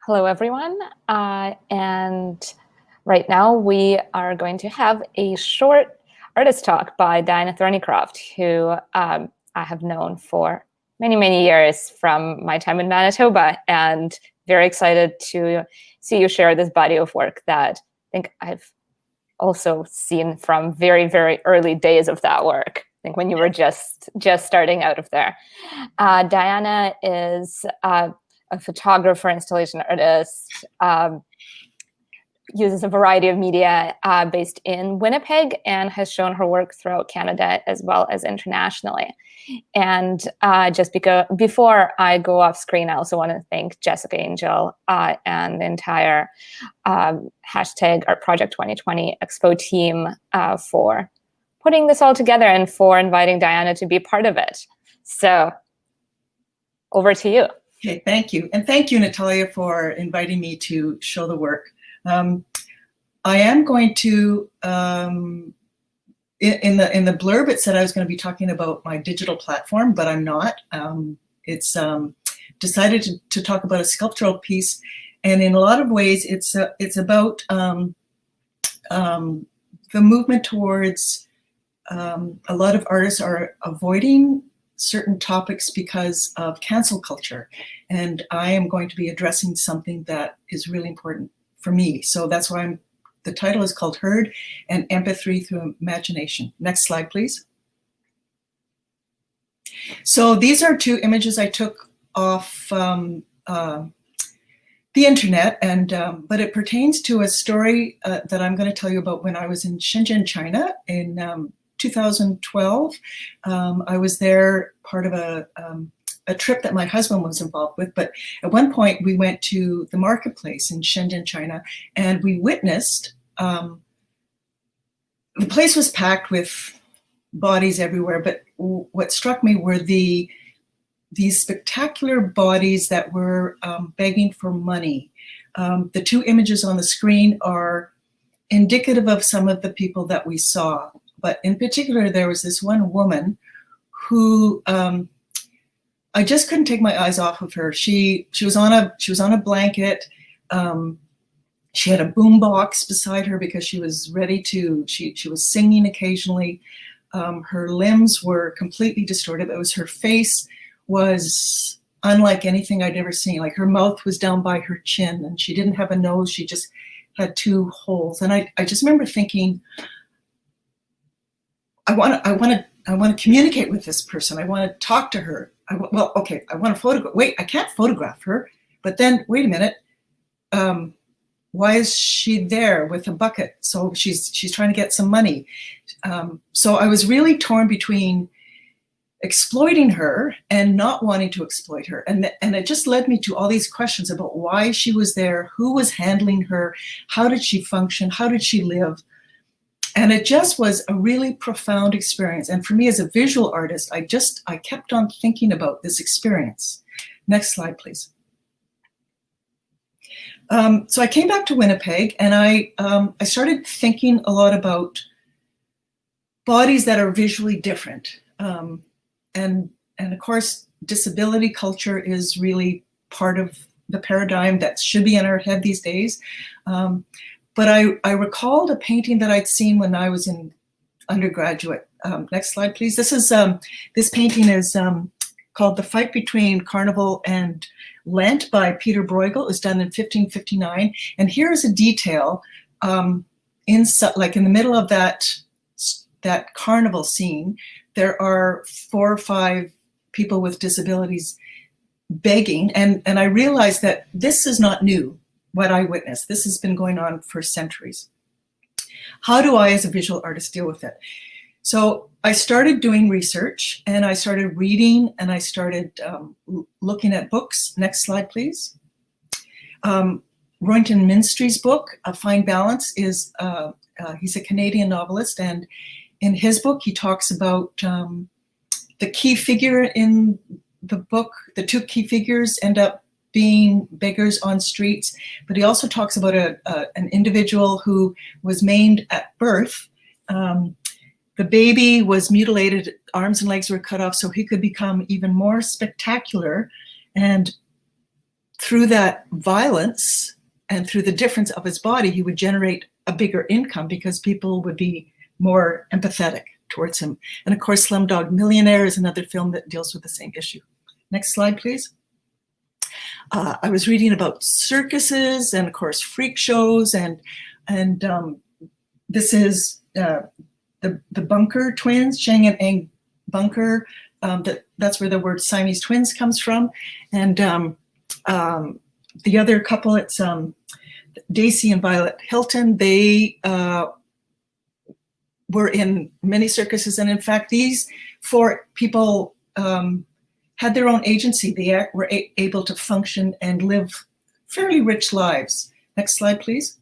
Hello, everyone. And right now we are going to have a short artist talk by Diana Thorneycroft, who I have known for many, many years from my time in Manitoba, and very excited to see you share this body of work that I think I've also seen from very, very early days of that work. I think when you were just starting out of there. Diana is a photographer, installation artist, uses a variety of media based in Winnipeg, and has shown her work throughout Canada as well as internationally. And before I go off screen, I also want to thank Jessica Angel and the entire hashtag Art Project 2020 Expo team for putting this all together and for inviting Diana to be part of it. So over to you. Okay, thank you. And thank you, Natalia, for inviting me to show the work. I am going to, in the blurb, it said I was going to be talking about my digital platform, but I'm not. It's decided to talk about a sculptural piece. And in a lot of ways, it's about the movement towards a lot of artists are avoiding certain topics because of cancel culture. And I am going to be addressing something that is really important for me. So that's why the title is called Heard and Empathy Through Imagination. Next slide, please. So these are two images I took off the internet, and but it pertains to a story that I'm going to tell you about when I was in Shenzhen, China in 2012. I was there part of a trip that my husband was involved with, but at one point we went to the marketplace in Shenzhen, China, and we witnessed, the place was packed with bodies everywhere, but what struck me were these spectacular bodies that were begging for money. The two images on the screen are indicative of some of the people that we saw. But in particular, there was this one woman who I just couldn't take my eyes off of her. She was on a blanket. She had a boom box beside her because she was ready to. She was singing occasionally. Her limbs were completely distorted. Her face was unlike anything I'd ever seen. Like her mouth was down by her chin, and she didn't have a nose. She just had two holes. And I just remember thinking, I want to communicate with this person. I want to talk to her. I want to photograph. Wait, I can't photograph her. But then, wait a minute. Why is she there with a bucket? So she's trying to get some money. So I was really torn between exploiting her and not wanting to exploit her. And it just led me to all these questions about why she was there, who was handling her, how did she function, how did she live? And it just was a really profound experience. And for me as a visual artist, I kept on thinking about this experience. Next slide, please. So I came back to Winnipeg, and I started thinking a lot about bodies that are visually different. And of course, disability culture is really part of the paradigm that should be in our head these days. But I recalled a painting that I'd seen when I was in undergraduate. Next slide, please. This painting is called The Fight Between Carnival and Lent by Peter Bruegel. It was done in 1559. And here's a detail in the middle of that carnival scene. There are 4 or 5 people with disabilities begging. And I realized that this is not new. What I witnessed. This has been going on for centuries. How do I, as a visual artist, deal with it? So I started doing research, and I started reading, and I started looking at books. Next slide, please. Roynton Minstry's book, A Fine Balance, is he's a Canadian novelist, and in his book, he talks about the key figure in the book. The 2 key figures end up being beggars on streets, but he also talks about an individual who was maimed at birth. The baby was mutilated, arms and legs were cut off so he could become even more spectacular. And through that violence and through the difference of his body, he would generate a bigger income because people would be more empathetic towards him. And of course, Slumdog Millionaire is another film that deals with the same issue. Next slide, please. I was reading about circuses and of course freak shows, and this is the Bunker twins, Cheng and Eng Bunker. That's where the word Siamese twins comes from. And the other couple, it's Daisy and Violet Hilton. They were in many circuses, and in fact, these four people had their own agency. They were able to function and live fairly rich lives. Next slide, please.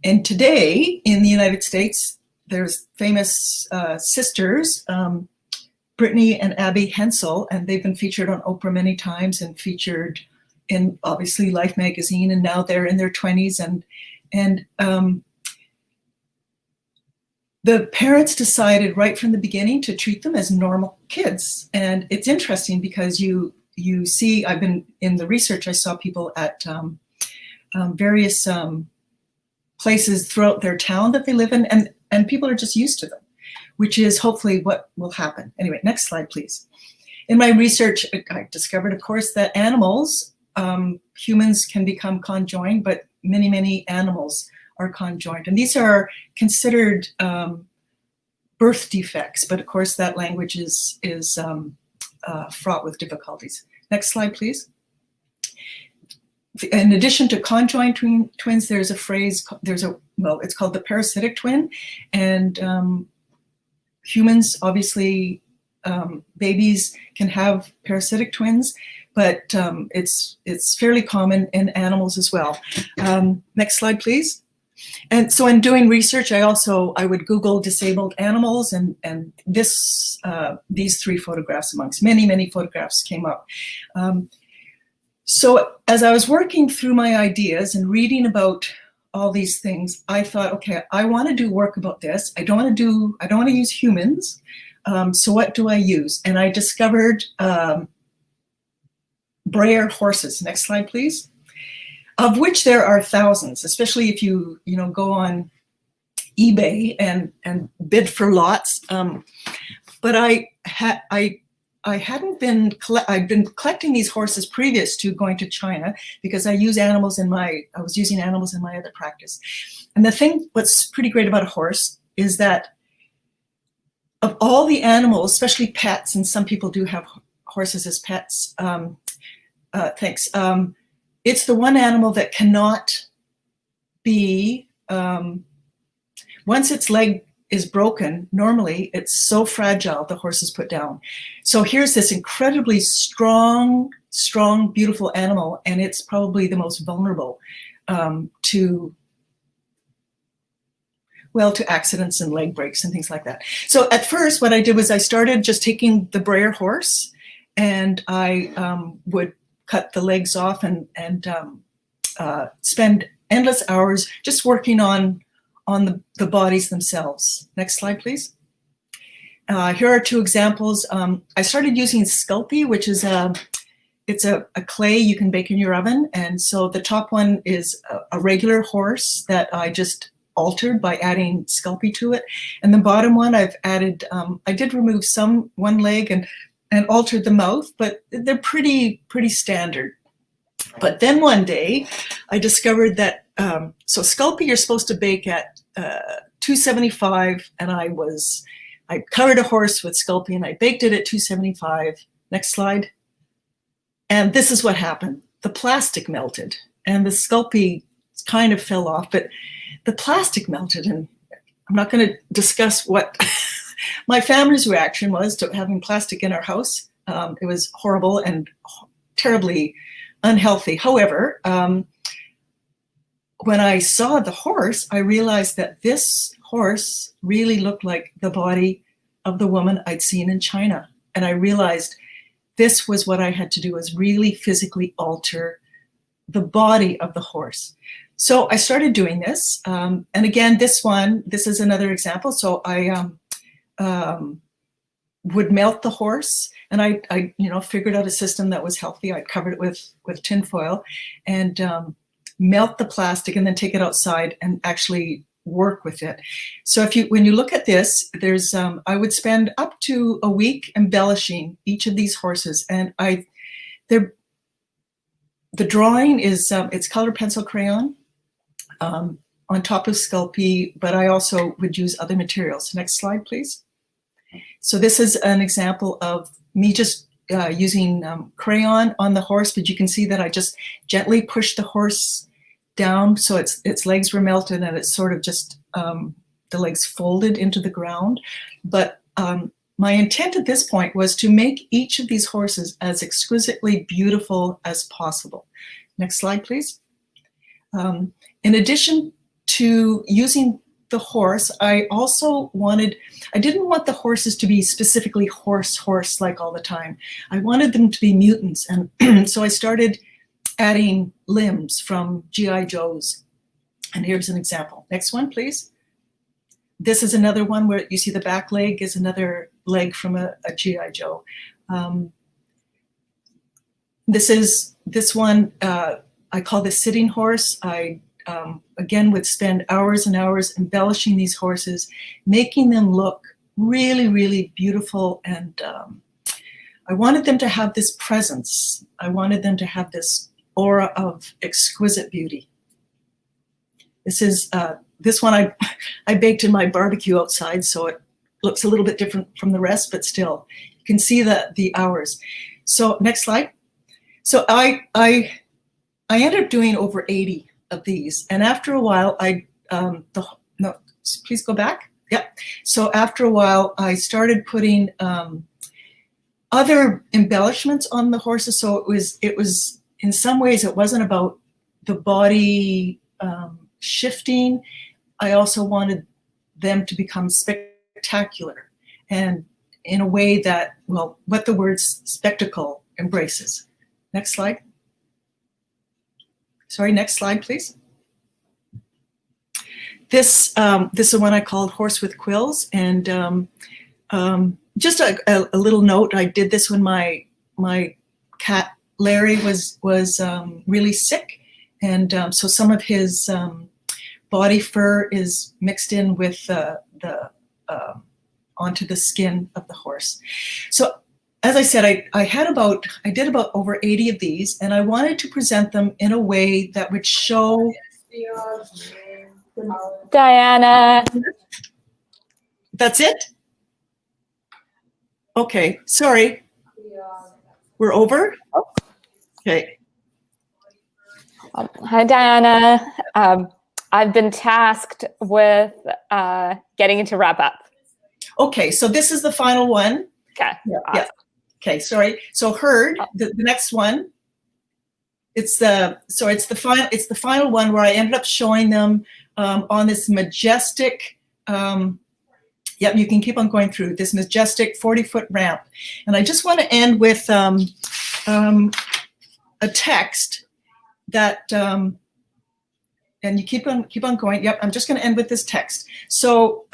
And today in the United States, there's famous sisters, Brittany and Abby Hensel, and they've been featured on Oprah many times and featured in obviously Life magazine, and now they're in their 20s, and the parents decided right from the beginning to treat them as normal kids. And it's interesting because you see, I've been in the research, I saw people at various places throughout their town that they live in, and people are just used to them, which is hopefully what will happen. Anyway, next slide, please. In my research, I discovered, of course, that animals, humans can become conjoined, but many, many animals are conjoined. And these are considered birth defects, but of course that language is fraught with difficulties. Next slide, please. In addition to conjoined twins, there's a phrase, it's called the parasitic twin. And humans, obviously, babies can have parasitic twins, but it's fairly common in animals as well. Next slide, please. And so in doing research, I would Google disabled animals, and these three photographs amongst many, many photographs came up. So as I was working through my ideas and reading about all these things, I thought, okay, I want to do work about this. I don't want to use humans. So what do I use? And I discovered Breyer horses. Next slide, please. Of which there are thousands, especially if you go on eBay and bid for lots. But I'd been collecting these horses previous to going to China because I was using animals in my other practice. And the thing, what's pretty great about a horse is that of all the animals, especially pets, and some people do have horses as pets, it's the one animal that cannot be, once its leg is broken, normally it's so fragile, the horse is put down. So here's this incredibly strong, beautiful animal, and it's probably the most vulnerable to accidents and leg breaks and things like that. So at first, what I did was I started just taking the Breyer horse, and I would cut the legs off and spend endless hours just working on the bodies themselves. Next slide, please. Here are two examples. I started using Sculpey, which is it's a clay you can bake in your oven. And so the top one is a regular horse that I just altered by adding Sculpey to it. And the bottom one I've added, I did remove one leg and altered the mouth, but they're pretty standard. But then one day I discovered that, so Sculpey you're supposed to bake at 275, and I covered a horse with Sculpey and I baked it at 275. Next slide. And this is what happened. The plastic melted and the Sculpey kind of fell off, but the plastic melted, and I'm not going to discuss what my family's reaction was to having plastic in our house. It was horrible and terribly unhealthy. However, when I saw the horse, I realized that this horse really looked like the body of the woman I'd seen in China. And I realized this was what I had to do, was really physically alter the body of the horse. So I started doing this. And again, this is another example. So I would melt the horse, and I figured out a system that was healthy. I'd covered it with tin foil and melt the plastic and then take it outside and actually work with it. So when you look at this, there's I would spend up to a week embellishing each of these horses, and the drawing is it's color pencil crayon on top of Sculpey, but I also would use other materials. Next slide, please. So this is an example of me just using crayon on the horse, but you can see that I just gently pushed the horse down so its legs were melted, and it's sort of just the legs folded into the ground. But my intent at this point was to make each of these horses as exquisitely beautiful as possible. Next slide, please. In addition to using the horse, I didn't want the horses to be specifically horse like all the time. I wanted them to be mutants, and so I started adding limbs from G.I. Joes. And here's an example. Next one, please. This is another one where you see the back leg is another leg from a G.I. Joe. This one, I call this sitting horse. I again would spend hours and hours embellishing these horses, making them look really, really beautiful. And I wanted them to have this presence. I wanted them to have this aura of exquisite beauty. This one I baked in my barbecue outside, so it looks a little bit different from the rest, but still, you can see the hours. So next slide. So I ended up doing over 80 of these, and after a while, no, please go back. Yeah. So after a while, I started putting other embellishments on the horses. So it was in some ways it wasn't about the body shifting. I also wanted them to become spectacular, and in a way that, well, what the word spectacle embraces. Next slide. Sorry, next slide, please. This is one I called Horse with Quills, and just a little note. I did this when my cat Larry was really sick, and so some of his body fur is mixed in with onto the skin of the horse. So as I said, I did about over 80 of these, and I wanted to present them in a way that would show. Diana. That's it? Okay, sorry. We're over? Okay. Hi, Diana. I've been tasked with getting it to wrap up. Okay, so this is the final one. Okay. Yeah. Awesome. Yeah. Okay, sorry. So Herd, the next one. It's the final one where I ended up showing them on this majestic. Yep, you can keep on going through this majestic 40-foot ramp, and I just want to end with a text that. And you keep on going. Yep, I'm just going to end with this text. So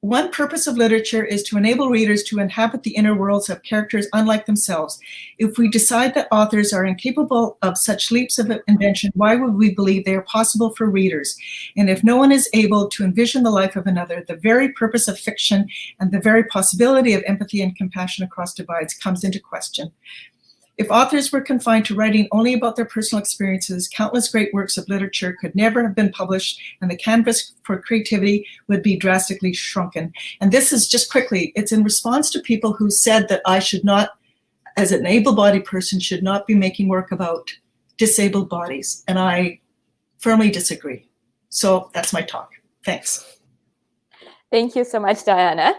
one purpose of literature is to enable readers to inhabit the inner worlds of characters unlike themselves. If we decide that authors are incapable of such leaps of invention, why would we believe they are possible for readers? And if no one is able to envision the life of another, the very purpose of fiction and the very possibility of empathy and compassion across divides comes into question. If authors were confined to writing only about their personal experiences, countless great works of literature could never have been published, and the canvas for creativity would be drastically shrunken. And this is just quickly, it's in response to people who said that I should not, as an able-bodied person, should not be making work about disabled bodies. And I firmly disagree. So that's my talk. Thanks. Thank you so much, Diana.